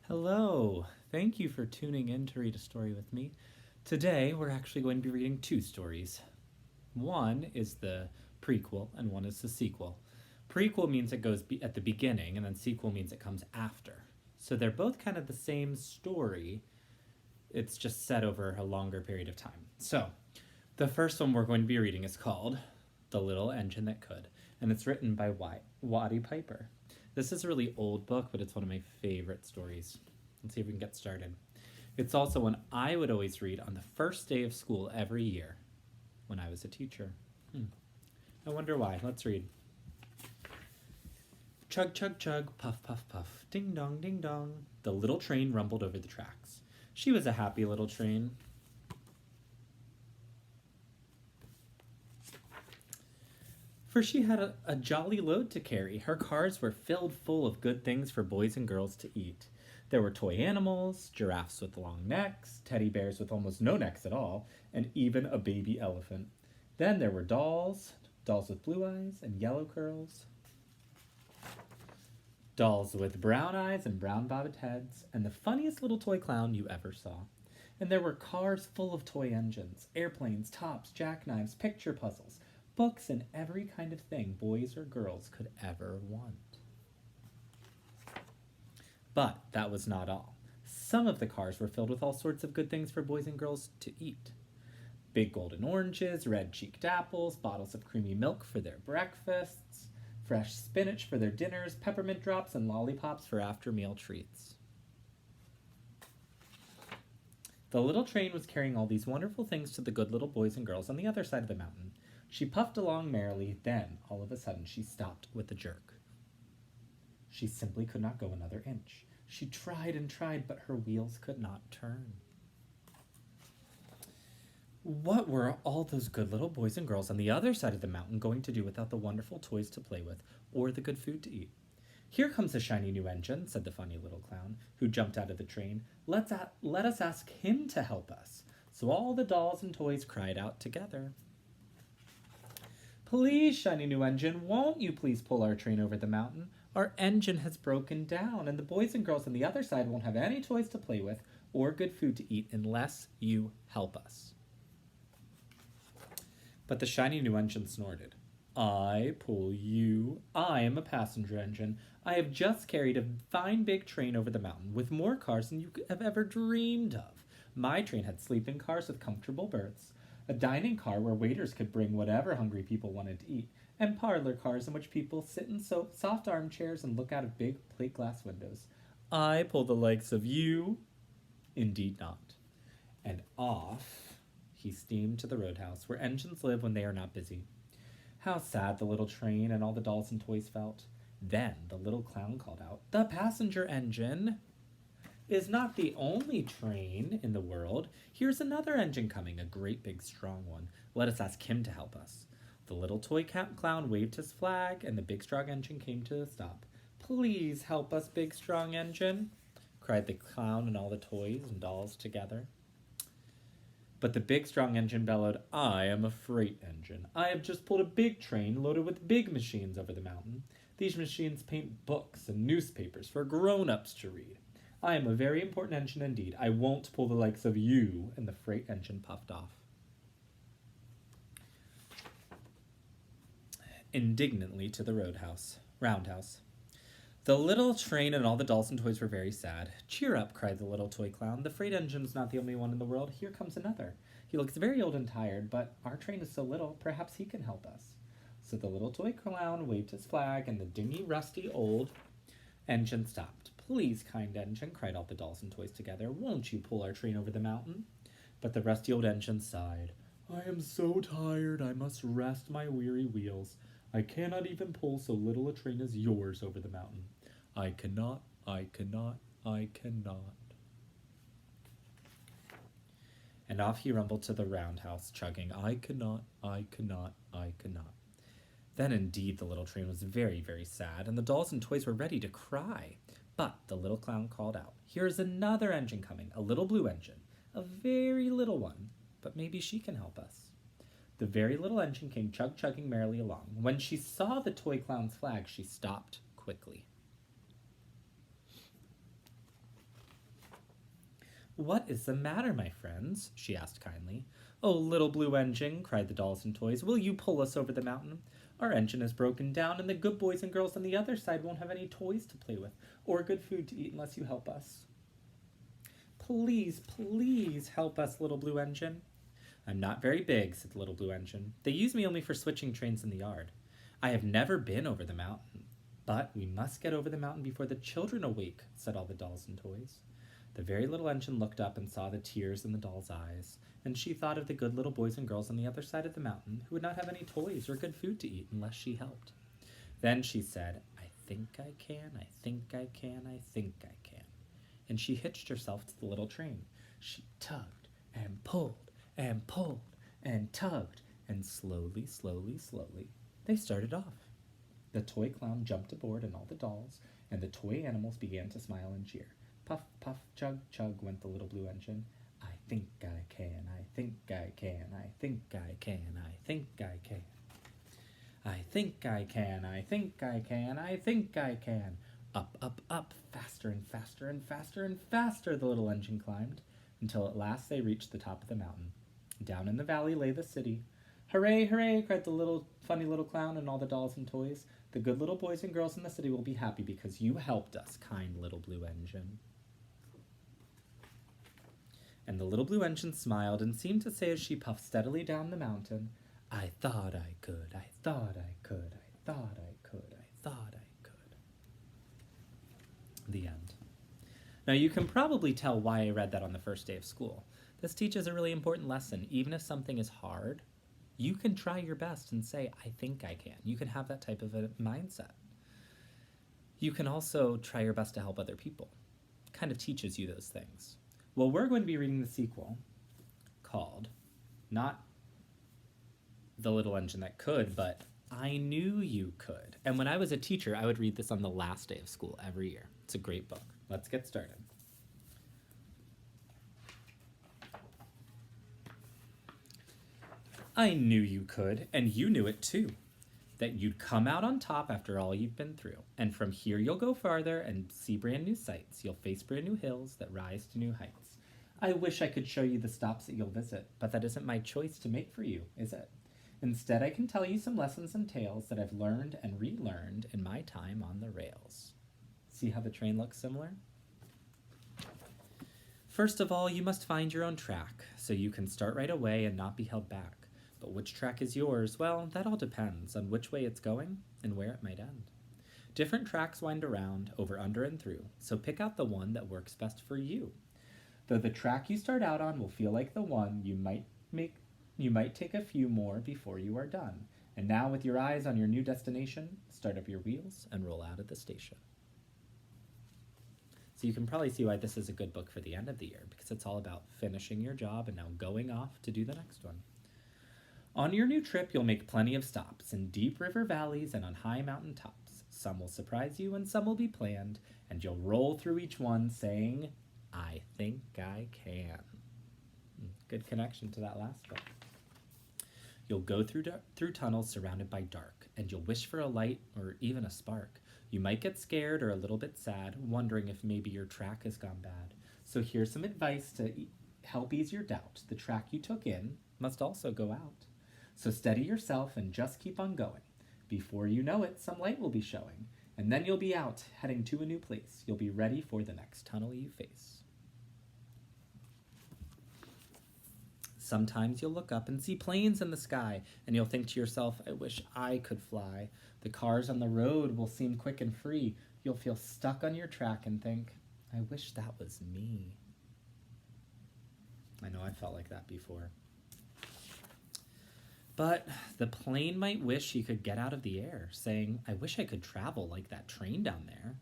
Hello! Thank you for tuning in to read a story with me. Today we're actually going to be reading two stories. One is the prequel and one is the sequel. Prequel means it goes at the beginning and then sequel means it comes after. So they're both kind of the same story. It's just set over a longer period of time. So, the first one we're going to be reading is called The Little Engine That Could, and it's written by Watty Piper. This is a really old book, but it's one of my favorite stories. Let's see if we can get started. It's also one I would always read on the first day of school every year when I was a teacher. I wonder why. Let's read. Chug, chug, chug, puff, puff, puff, ding dong, ding dong. The little train rumbled over the tracks. She was a happy little train. For she had a jolly load to carry. Her cars were filled full of good things for boys and girls to eat. There were toy animals, giraffes with long necks, teddy bears with almost no necks at all, and even a baby elephant. Then there were dolls with blue eyes and yellow curls, dolls with brown eyes and brown bobbed heads, and the funniest little toy clown you ever saw. And there were cars full of toy engines, airplanes, tops, jackknives, picture puzzles, books, and every kind of thing boys or girls could ever want. But that was not all. Some of the cars were filled with all sorts of good things for boys and girls to eat. Big golden oranges, red-cheeked apples, bottles of creamy milk for their breakfasts, fresh spinach for their dinners, peppermint drops, and lollipops for after-meal treats. The little train was carrying all these wonderful things to the good little boys and girls on the other side of the mountain. She puffed along merrily, then, all of a sudden, she stopped with a jerk. She simply could not go another inch. She tried and tried, but her wheels could not turn. What were all those good little boys and girls on the other side of the mountain going to do without the wonderful toys to play with, or the good food to eat? Here comes a shiny new engine, said the funny little clown, who jumped out of the train. Let us ask him to help us. So all the dolls and toys cried out together. Please, shiny new engine, won't you please pull our train over the mountain? Our engine has broken down, and the boys and girls on the other side won't have any toys to play with or good food to eat unless you help us. But the shiny new engine snorted. I pull you. I am a passenger engine. I have just carried a fine big train over the mountain with more cars than you have ever dreamed of. My train had sleeping cars with comfortable berths, a dining car where waiters could bring whatever hungry people wanted to eat, and parlor cars in which people sit in soft armchairs and look out of big plate glass windows. I pull the likes of you. Indeed not. And off he steamed to the roadhouse, where engines live when they are not busy. How sad the little train and all the dolls and toys felt. Then the little clown called out, The passenger engine is not the only train in the world. Here's another engine coming, a great big strong one. Let us ask him to help us. The little toy clown waved his flag, and the big strong engine came to a stop. Please help us, big strong engine, cried the clown and all the toys and dolls together. But the big strong engine bellowed, I am a freight engine. I have just pulled a big train loaded with big machines over the mountain. These machines paint books and newspapers for grown-ups to read. I am a very important engine indeed. I won't pull the likes of you. And the freight engine puffed off. Indignantly to the roundhouse. The little train and all the dolls and toys were very sad. Cheer up, cried the little toy clown. The freight engine's not the only one in the world. Here comes another. He looks very old and tired, but our train is so little, perhaps he can help us. So the little toy clown waved his flag, and the dingy, rusty, old engine stopped. Please, kind engine, cried all the dolls and toys together. Won't you pull our train over the mountain? But the rusty old engine sighed. I am so tired, I must rest my weary wheels. I cannot even pull so little a train as yours over the mountain. I cannot. And off he rumbled to the roundhouse, chugging, I cannot. Then indeed the little train was very, very sad, and the dolls and toys were ready to cry. But the little clown called out, Here is another engine coming, a little blue engine, a very little one, but maybe she can help us. The very little engine came chug-chugging merrily along. When she saw the toy clown's flag, she stopped quickly. "What is the matter, my friends?" she asked kindly. "Oh, little blue engine," cried the dolls and toys, "will you pull us over the mountain? Our engine is broken down, and the good boys and girls on the other side won't have any toys to play with or good food to eat unless you help us." "Please, please help us, little blue engine." "I'm not very big," said the little blue engine. "They use me only for switching trains in the yard. I have never been over the mountain." "But we must get over the mountain before the children awake," said all the dolls and toys. The very little engine looked up and saw the tears in the doll's eyes, and she thought of the good little boys and girls on the other side of the mountain who would not have any toys or good food to eat unless she helped. Then she said, "I think I can, I think I can, I think I can." And she hitched herself to the little train. She tugged and pulled and pulled and tugged, and slowly, slowly, slowly, they started off. The toy clown jumped aboard and all the dolls, and the toy animals began to smile and cheer. Puff, puff, chug, chug went the little blue engine. "I think I can, I think I can, I think I can, I think I can. I think I can, I think I can, I think I can." Up, up, up, faster and faster and faster and faster the little engine climbed, until at last they reached the top of the mountain. Down in the valley lay the city. "Hooray, hooray," cried the funny little clown and all the dolls and toys. "The good little boys and girls in the city will be happy because you helped us, kind little blue engine." And the little blue engine smiled and seemed to say as she puffed steadily down the mountain, "I thought I could, I thought I could, I thought I could, I thought I could." The end. Now you can probably tell why I read that on the first day of school. This teaches a really important lesson. Even if something is hard, you can try your best and say, "I think I can." You can have that type of a mindset. You can also try your best to help other people. It kind of teaches you those things. Well, we're going to be reading the sequel called, not The Little Engine That Could, but I Knew You Could. And when I was a teacher, I would read this on the last day of school every year. It's a great book. Let's get started. I knew you could, and you knew it too. That you'd come out on top after all you've been through. And from here you'll go farther and see brand new sights. You'll face brand new hills that rise to new heights. I wish I could show you the stops that you'll visit, but that isn't my choice to make for you, is it? Instead, I can tell you some lessons and tales that I've learned and relearned in my time on the rails. See how the train looks similar? First of all, you must find your own track, so you can start right away and not be held back. But which track is yours? Well, that all depends on which way it's going and where it might end. Different tracks wind around, over, under, and through, so pick out the one that works best for you. Though the track you start out on will feel like the one, you might take a few more before you are done. And now, with your eyes on your new destination, start up your wheels and roll out of the station. So you can probably see why this is a good book for the end of the year, because it's all about finishing your job and now going off to do the next one. On your new trip, you'll make plenty of stops in deep river valleys and on high mountain tops. Some will surprise you and some will be planned, and you'll roll through each one saying, "I think I can." Good connection to that last book. You'll go through tunnels surrounded by dark, and you'll wish for a light or even a spark. You might get scared or a little bit sad, wondering if maybe your track has gone bad. So here's some advice to help ease your doubt. The track you took in must also go out. So steady yourself and just keep on going. Before you know it, some light will be showing, and then you'll be out, heading to a new place. You'll be ready for the next tunnel you face. Sometimes you'll look up and see planes in the sky, and you'll think to yourself, "I wish I could fly." The cars on the road will seem quick and free. You'll feel stuck on your track and think, "I wish that was me." I know I felt like that before. But the plane might wish he could get out of the air, saying, "I wish I could travel like that train down there."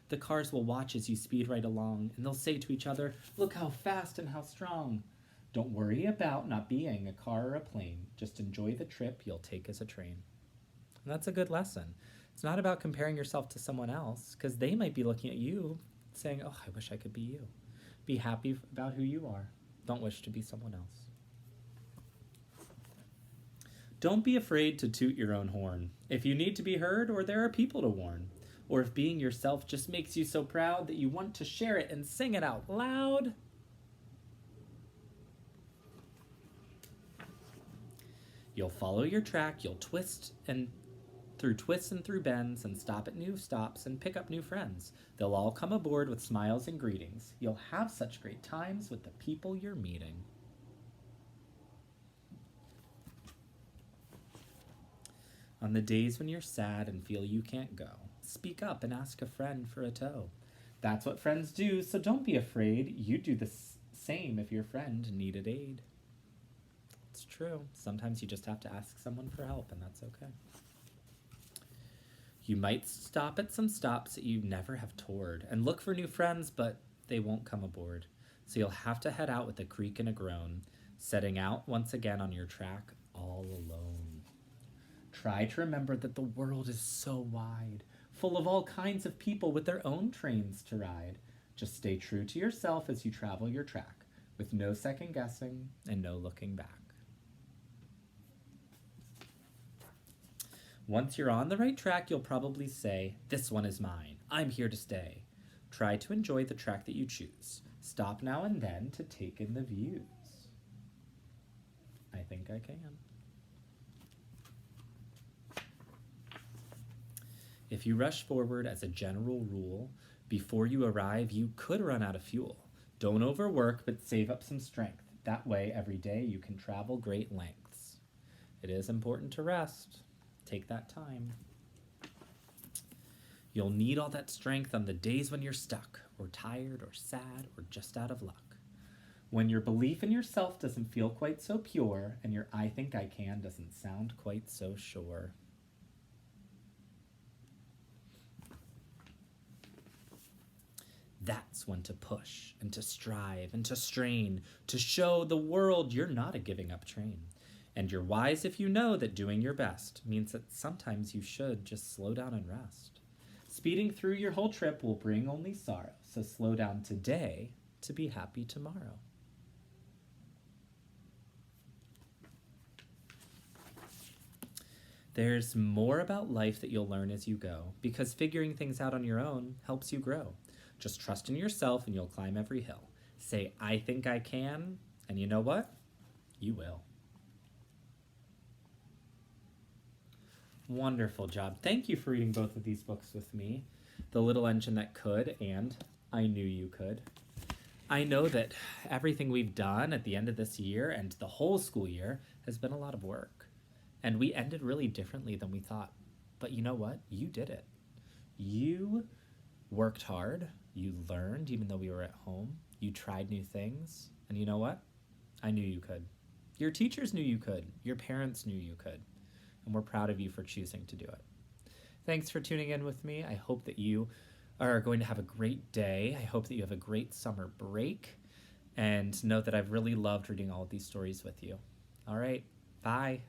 The cars will watch as you speed right along, and they'll say to each other, "Look how fast and how strong." Don't worry about not being a car or a plane. Just enjoy the trip you'll take as a train. And that's a good lesson. It's not about comparing yourself to someone else, because they might be looking at you saying, "Oh, I wish I could be you." Be happy about who you are. Don't wish to be someone else. Don't be afraid to toot your own horn. If you need to be heard, or there are people to warn, or if being yourself just makes you so proud that you want to share it and sing it out loud, You'll follow your track, you'll twist and through twists and through bends and stop at new stops and pick up new friends. They'll all come aboard with smiles and greetings. You'll have such great times with the people you're meeting. On the days when you're sad and feel you can't go, speak up and ask a friend for a tow. That's what friends do, so don't be afraid. You'd do the same if your friend needed aid. It's true. Sometimes you just have to ask someone for help, and that's okay. You might stop at some stops that you never have toured and look for new friends, but they won't come aboard. So you'll have to head out with a creak and a groan, setting out once again on your track all alone. Try to remember that the world is so wide, full of all kinds of people with their own trains to ride. Just stay true to yourself as you travel your track, with no second guessing and no looking back. Once you're on the right track, you'll probably say, "This one is mine. I'm here to stay." Try to enjoy the track that you choose. Stop now and then to take in the views. I think I can. If you rush forward as a general rule, before you arrive, you could run out of fuel. Don't overwork, but save up some strength. That way, every day you can travel great lengths. It is important to rest. Take that time. You'll need all that strength on the days when you're stuck, or tired, or sad, or just out of luck. When your belief in yourself doesn't feel quite so pure, and your "I think I can" doesn't sound quite so sure. That's when to push, and to strive, and to strain, to show the world you're not a giving up train. And you're wise if you know that doing your best means that sometimes you should just slow down and rest. Speeding through your whole trip will bring only sorrow, so slow down today to be happy tomorrow. There's more about life that you'll learn as you go, because figuring things out on your own helps you grow. Just trust in yourself and you'll climb every hill. Say, "I think I can," and you know what? You will. Wonderful job. Thank you for reading both of these books with me. The Little Engine That Could and I Knew You Could. I know that everything we've done at the end of this year and the whole school year has been a lot of work. And we ended really differently than we thought. But you know what? You did it. You worked hard. You learned even though we were at home. You tried new things. And you know what? I knew you could. Your teachers knew you could. Your parents knew you could. And we're proud of you for choosing to do it. Thanks for tuning in with me. I hope that you are going to have a great day. I hope that you have a great summer break. And know that I've really loved reading all of these stories with you. All right, bye.